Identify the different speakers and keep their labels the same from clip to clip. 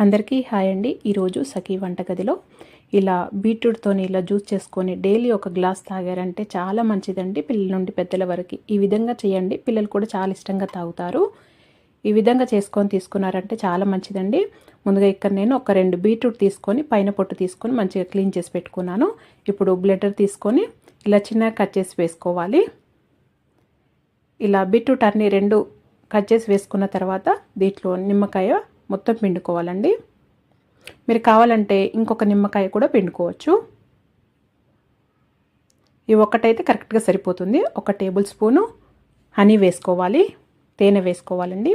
Speaker 1: అందరికీ హాయ్ అండి. ఈరోజు సఖీ వంటగదిలో ఇలా బీట్రూట్‌తోని ఇలా జ్యూస్ చేసుకొని డైలీ ఒక గ్లాస్ తాగారంటే చాలా మంచిదండి. పిల్లల నుండి పెద్దల వరకు. ఈ విధంగా చేయండి. పిల్లలు కూడా చాలా ఇష్టంగా తాగుతారు. ఈ విధంగా చేసుకొని తీసుకున్నారంటే చాలా మంచిదండి. ముందుగా ఇక్కడ నేను ఒక 2 బీట్రూట్ తీసుకొని పైన పొట్టు తీసుకొని మంచిగా క్లీన్ చేసి పెట్టుకున్నాను. ఇప్పుడు బ్లెండర్ తీసుకొని ఇలా చిన్నగా కట్ చేసి వేసుకోవాలి. ఇలా బీట్రూట్ అన్ని 2 కట్ చేసి వేసుకున్న తర్వాత దీంట్లో నిమ్మకాయ మొత్తం పిండుకోవాలండి. మీరు కావాలంటే ఇంకొక నిమ్మకాయ కూడా పిండుకోవచ్చు. ఈ ఒక్కటైతే కరెక్ట్గా సరిపోతుంది. 1 టేబుల్ స్పూను హనీ వేసుకోవాలి, తేనె వేసుకోవాలండి.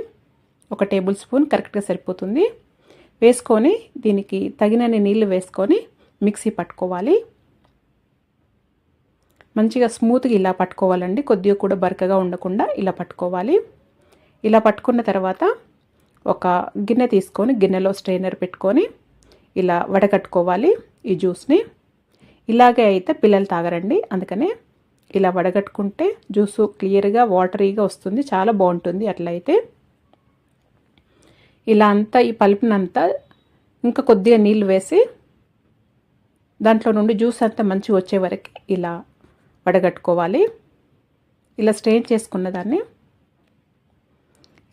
Speaker 1: 1 టేబుల్ స్పూన్ కరెక్ట్గా సరిపోతుంది. వేసుకొని దీనికి తగినన్ని నీళ్లు వేసుకొని మిక్సీ పట్టుకోవాలి. మంచిగా స్మూత్గా ఇలా పట్టుకోవాలండి. కొద్దిగా కూడా బరకగా ఉండకుండా ఇలా పట్టుకోవాలి. ఇలా పట్టుకున్న తర్వాత ఒక గిన్నె తీసుకొని గిన్నెలో స్ట్రైనర్ పెట్టుకొని ఇలా వడగట్టుకోవాలి ఈ జ్యూస్ని. ఇలాగే అయితే పిల్లలు తాగరండి, అందుకనే ఇలా వడగట్టుకుంటే జ్యూసు క్లియర్గా వాటరీగా వస్తుంది, చాలా బాగుంటుంది. అట్లయితే ఇలా అంతా ఈ పలుపునంతా ఇంకా కొద్దిగా నీళ్ళు వేసి దాంట్లో నుండి జ్యూస్ అంతా మంచిగా వచ్చే వరకు ఇలా వడగట్టుకోవాలి. ఇలా స్ట్రెయిన్ చేసుకున్న దాన్ని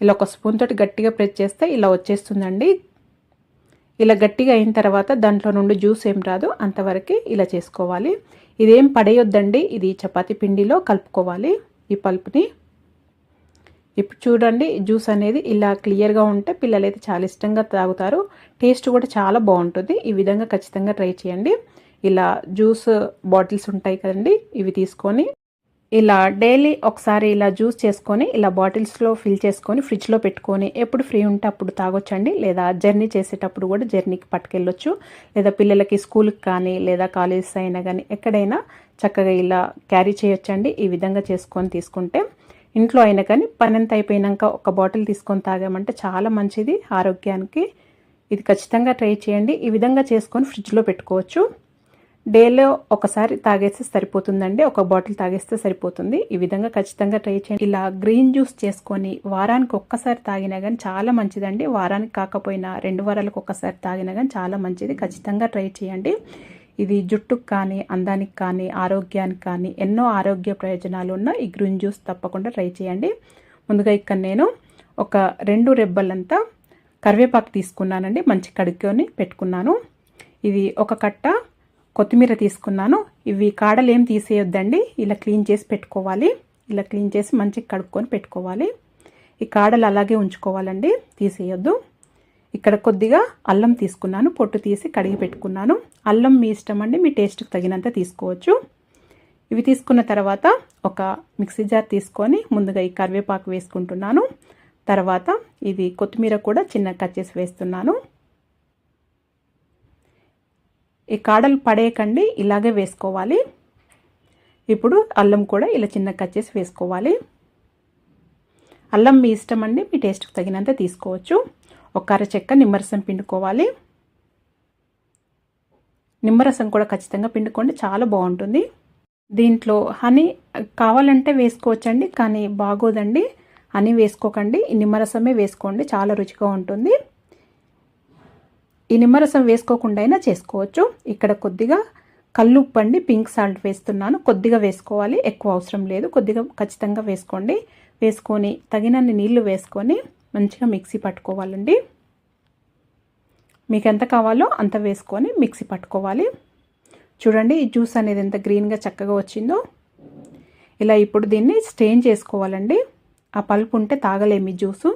Speaker 1: ఇలా ఒక స్పూన్ తోటి గట్టిగా ప్రెస్ చేస్తే ఇలా వచ్చేస్తుందండి. ఇలా గట్టిగా అయిన తర్వాత దాంట్లో నుండి జ్యూస్ ఏం రాదు, అంతవరకు ఇలా చేసుకోవాలి. ఇదేం పడేయొద్దండి, ఇది చపాతీ పిండిలో కలుపుకోవాలి ఈ పల్పుని. ఇప్పుడు చూడండి, జ్యూస్ అనేది ఇలా క్లియర్గా ఉంటే పిల్లలైతే చాలా ఇష్టంగా తాగుతారు. టేస్ట్ కూడా చాలా బాగుంటుంది. ఈ విధంగా ఖచ్చితంగా ట్రై చేయండి. ఇలా జ్యూస్ బాటిల్స్ ఉంటాయి కదండి, ఇవి తీసుకొని ఇలా డైలీ ఒకసారి ఇలా జ్యూస్ చేసుకొని ఇలా బాటిల్స్లో ఫిల్ చేసుకొని ఫ్రిడ్జ్లో పెట్టుకొని ఎప్పుడు ఫ్రీ ఉంటే అప్పుడు తాగొచ్చండి. లేదా జర్నీ చేసేటప్పుడు కూడా జర్నీకి పట్టుకెళ్ళొచ్చు. లేదా పిల్లలకి స్కూల్కి కానీ లేదా కాలేజెస్ అయినా కానీ ఎక్కడైనా చక్కగా ఇలా క్యారీ చేయొచ్చండి. ఈ విధంగా చేసుకొని తీసుకుంటే ఇంట్లో అయినా కానీ పనంతా అయిపోయినాక ఒక బాటిల్ తీసుకొని తాగామంటే చాలా మంచిది ఆరోగ్యానికి. ఇది ఖచ్చితంగా ట్రై చేయండి. ఈ విధంగా చేసుకొని ఫ్రిడ్జ్లో పెట్టుకోవచ్చు. డేలో ఒకసారి తాగేస్తే సరిపోతుందండి, ఒక బాటిల్ తాగేస్తే సరిపోతుంది. ఈ విధంగా ఖచ్చితంగా ట్రై చేయండి. ఇలా గ్రీన్ జ్యూస్ చేసుకొని వారానికి ఒక్కసారి తాగినా కానీ చాలా మంచిదండి. వారానికి కాకపోయినా 2 వారాలకు ఒక్కసారి తాగినా కానీ చాలా మంచిది. ఖచ్చితంగా ట్రై చేయండి. ఇది జుట్టుకు కానీ అందానికి కానీ ఆరోగ్యానికి కానీ ఎన్నో ఆరోగ్య ప్రయోజనాలు ఉన్న ఈ గ్రీన్ జ్యూస్ తప్పకుండా ట్రై చేయండి. ముందుగా ఇక్కడ నేను ఒక 2 రెబ్బలంతా కరివేపాకు తీసుకున్నానండి, మంచి కడుక్కొని పెట్టుకున్నాను. ఇది ఒక కట్ట కొత్తిమీర తీసుకున్నాను. ఇవి కాడలు ఏం తీసేయొద్దండి, ఇలా క్లీన్ చేసి పెట్టుకోవాలి. ఇలా క్లీన్ చేసి మంచిగా కడుక్కొని పెట్టుకోవాలి. ఈ కాడలు అలాగే ఉంచుకోవాలండి, తీసేయొద్దు. ఇక్కడ కొద్దిగా అల్లం తీసుకున్నాను, పొట్టు తీసి కడిగి పెట్టుకున్నాను. అల్లం మీ ఇష్టం అండి, మీ టేస్ట్కి తగినంత తీసుకోవచ్చు. ఇవి తీసుకున్న తర్వాత ఒక మిక్సీ జార్ తీసుకొని ముందుగా ఈ కరివేపాకు వేసుకుంటున్నాను. తర్వాత ఇది కొత్తిమీర కూడా చిన్న కట్ చేసి వేస్తున్నాను. ఈ కాడలు పడేయకండి, ఇలాగే వేసుకోవాలి. ఇప్పుడు అల్లం కూడా ఇలా చిన్న కట్ చేసి వేసుకోవాలి. అల్లం మీ ఇష్టం అండి, మీ టేస్ట్కి తగినంత తీసుకోవచ్చు. ఒక అరచెక్క నిమ్మరసం పిండుకోవాలి. నిమ్మరసం కూడా ఖచ్చితంగా పిండుకోండి, చాలా బాగుంటుంది. దీంట్లో హనీ కావాలంటే వేసుకోవచ్చండి, కానీ బాగోదండి. హనీ వేసుకోకండి, ఈ నిమ్మరసమే వేసుకోండి, చాలా రుచిగా ఉంటుంది. ఈ నిమ్మరసం వేసుకోకుండా అయినా చేసుకోవచ్చు. ఇక్కడ కొద్దిగా కల్లుప్పు అండి, పింక్ సాల్ట్ వేస్తున్నాను. కొద్దిగా వేసుకోవాలి, ఎక్కువ అవసరం లేదు. కొద్దిగా ఖచ్చితంగా వేసుకోండి. వేసుకొని తగినన్ని నీళ్లు వేసుకొని మంచిగా మిక్సీ పట్టుకోవాలండి. మీకు ఎంత కావాలో అంత వేసుకొని మిక్సీ పట్టుకోవాలి. చూడండి, ఈ జ్యూస్ అనేది ఎంత గ్రీన్గా చక్కగా వచ్చిందో. ఇలా ఇప్పుడు దీన్ని స్ట్రెయిన్ చేసుకోవాలండి. ఆ పల్పు ఉంటే తాగలేము ఈ జ్యూసు.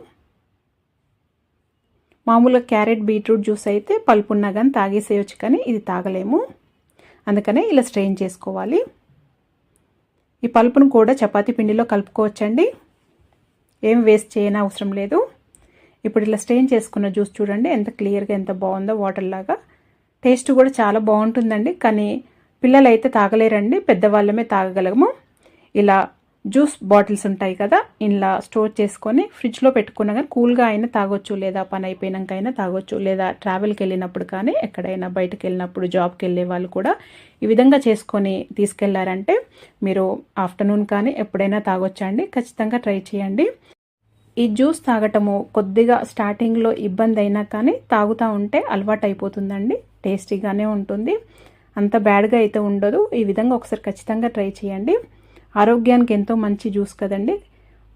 Speaker 1: మామూలుగా క్యారెట్ బీట్రూట్ జ్యూస్ అయితే పల్పు ఉన్నా కానీ తాగేసేయచ్చు, కానీ ఇది తాగలేము. అందుకనే ఇలా స్ట్రెయిన్ చేసుకోవాలి. ఈ పల్పును కూడా చపాతీ పిండిలో కలుపుకోవచ్చండి, ఏం వేస్ట్ చేయని అవసరం లేదు. ఇప్పుడు ఇలా స్ట్రెయిన్ చేసుకున్న జ్యూస్ చూడండి ఎంత క్లియర్గా ఎంత బాగుందో, వాటర్ లాగా. టేస్ట్ కూడా చాలా బాగుంటుందండి, కానీ పిల్లలు అయితే తాగలేరండి, పెద్దవాళ్ళమే తాగగలము. ఇలా జ్యూస్ బాటిల్స్ ఉంటాయి కదా, ఇలా స్టోర్ చేసుకొని ఫ్రిడ్జ్లో పెట్టుకున్నా కానీ కూల్గా అయినా తాగొచ్చు, లేదా పని అయిపోయినాక అయినా తాగొచ్చు, లేదా ట్రావెల్కి వెళ్ళినప్పుడు కానీ ఎక్కడైనా బయటకు వెళ్ళినప్పుడు జాబ్కి వెళ్ళే వాళ్ళు కూడా ఈ విధంగా చేసుకొని తీసుకెళ్లారంటే మీరు ఆఫ్టర్నూన్ కానీ ఎప్పుడైనా తాగొచ్చండి. ఖచ్చితంగా ట్రై చేయండి. ఈ జ్యూస్ తాగటము కొద్దిగా స్టార్టింగ్లో ఇబ్బంది అయినా కానీ తాగుతూ ఉంటే అలవాటు అయిపోతుందండి. టేస్టీగానే ఉంటుంది, అంత బ్యాడ్గా అయితే ఉండదు. ఈ విధంగా ఒకసారి ఖచ్చితంగా ట్రై చేయండి. ఆరోగ్యానికి ఎంతో మంచి జ్యూస్ కదండి.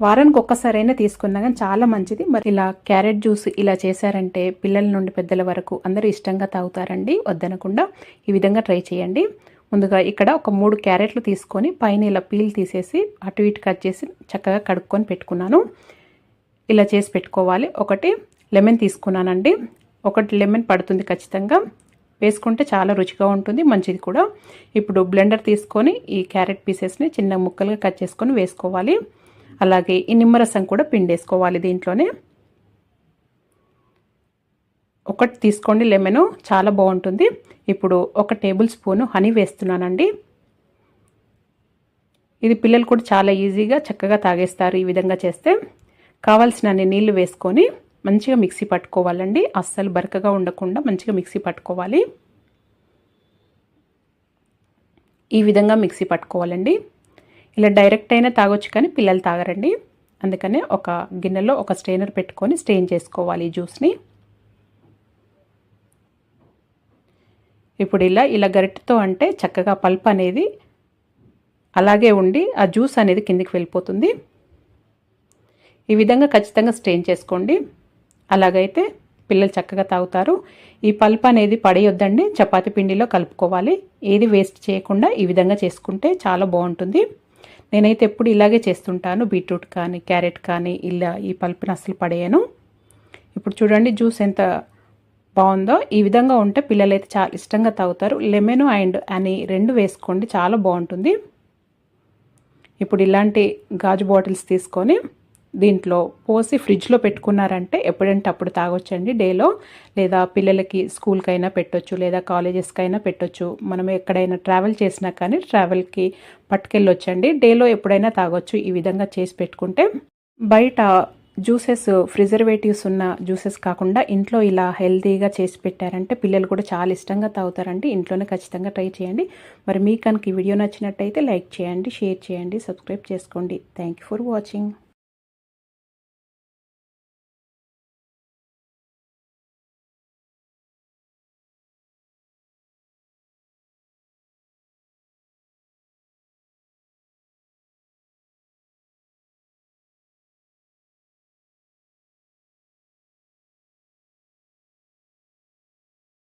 Speaker 1: వారానికి ఒక్కసారైనా తీసుకున్నా కానీ చాలా మంచిది. మరి ఇలా క్యారెట్ జ్యూస్ ఇలా చేశారంటే పిల్లల నుండి పెద్దల వరకు అందరూ ఇష్టంగా తాగుతారండి, వద్దనకుండా. ఈ విధంగా ట్రై చేయండి. ముందుగా ఇక్కడ ఒక 3 క్యారెట్లు తీసుకొని పైన ఇలా పీల్ తీసేసి అటు ఇటు కట్ చేసి చక్కగా కడుక్కొని పెట్టుకున్నాను. ఇలా చేసి పెట్టుకోవాలి. ఒకటి లెమన్ తీసుకున్నానండి. ఒకటి లెమన్ పడుతుంది ఖచ్చితంగా, వేసుకుంటే చాలా రుచిగా ఉంటుంది, మంచిది కూడా. ఇప్పుడు బ్లెండర్ తీసుకొని ఈ క్యారెట్ పీసెస్ని చిన్న ముక్కలుగా కట్ చేసుకొని వేసుకోవాలి. అలాగే ఈ నిమ్మరసం కూడా పిండేసుకోవాలి దీంట్లోనే. ఒకటి తీసుకోండి లెమను, చాలా బాగుంటుంది. ఇప్పుడు 1 టేబుల్ స్పూను హనీ వేస్తున్నానండి. ఇది పిల్లలు కూడా చాలా ఈజీగా చక్కగా తాగేస్తారు ఈ విధంగా చేస్తే. కావాల్సినన్ని నీళ్లు వేసుకొని మంచిగా మిక్సీ పట్టుకోవాలండి. అస్సలు బరకగా ఉండకుండా మంచిగా మిక్సీ పట్టుకోవాలి. ఈ విధంగా మిక్సీ పట్టుకోవాలండి. ఇలా డైరెక్ట్ అయినా తాగొచ్చు కానీ పిల్లలు తాగరండి. అందుకనే ఒక గిన్నెలో ఒక స్ట్రెయినర్ పెట్టుకొని స్ట్రెయిన్ చేసుకోవాలి ఈ జ్యూస్ని. ఇప్పుడు ఇలా గరిటెతో అంటే చక్కగా పల్ప్ అనేది అలాగే ఉండి ఆ జ్యూస్ అనేది కిందికి వెళ్ళిపోతుంది. ఈ విధంగా ఖచ్చితంగా స్ట్రెయిన్ చేసుకోండి. అలాగైతే పిల్లలు చక్కగా తాగుతారు. ఈ పల్ప్ అనేది పడేయొద్దండి, చపాతీ పిండిలో కలుపుకోవాలి. ఏది వేస్ట్ చేయకుండా ఈ విధంగా చేసుకుంటే చాలా బాగుంటుంది. నేనైతే ఎప్పుడు ఇలాగే చేస్తుంటాను. బీట్రూట్ కానీ క్యారెట్ కానీ ఇలా ఈ పల్ప్ని అసలు పడేయను. ఇప్పుడు చూడండి జ్యూస్ ఎంత బాగుందో. ఈ విధంగా ఉంటే పిల్లలైతే చాలా ఇష్టంగా తాగుతారు. లెమన్ అండ్ హనీ 2 వేసుకోండి, చాలా బాగుంటుంది. ఇప్పుడు ఇలాంటి గాజు బాటిల్స్ తీసుకొని దీంట్లో పోసి ఫ్రిడ్జ్లో పెట్టుకున్నారంటే ఎప్పుడంటే అప్పుడు తాగొచ్చండి డేలో. లేదా పిల్లలకి స్కూల్కైనా పెట్టొచ్చు, లేదా కాలేజెస్కైనా పెట్టొచ్చు. మనం ఎక్కడైనా ట్రావెల్ చేసినా కానీ ట్రావెల్కి పట్టుకెళ్ళొచ్చండి. డేలో ఎప్పుడైనా తాగొచ్చు ఈ విధంగా చేసి పెట్టుకుంటే. బయట జ్యూసెస్ ప్రిజర్వేటివ్స్ ఉన్న జ్యూసెస్ కాకుండా ఇంట్లో ఇలా హెల్తీగా చేసి పెట్టారంటే పిల్లలు కూడా చాలా ఇష్టంగా తాగుతారండి. ఇంట్లోనే ఖచ్చితంగా ట్రై చేయండి. మరి మీకు కనుక ఈ వీడియో నచ్చినట్టయితే లైక్ చేయండి, షేర్ చేయండి, సబ్స్క్రైబ్ చేసుకోండి. Thank you for watching.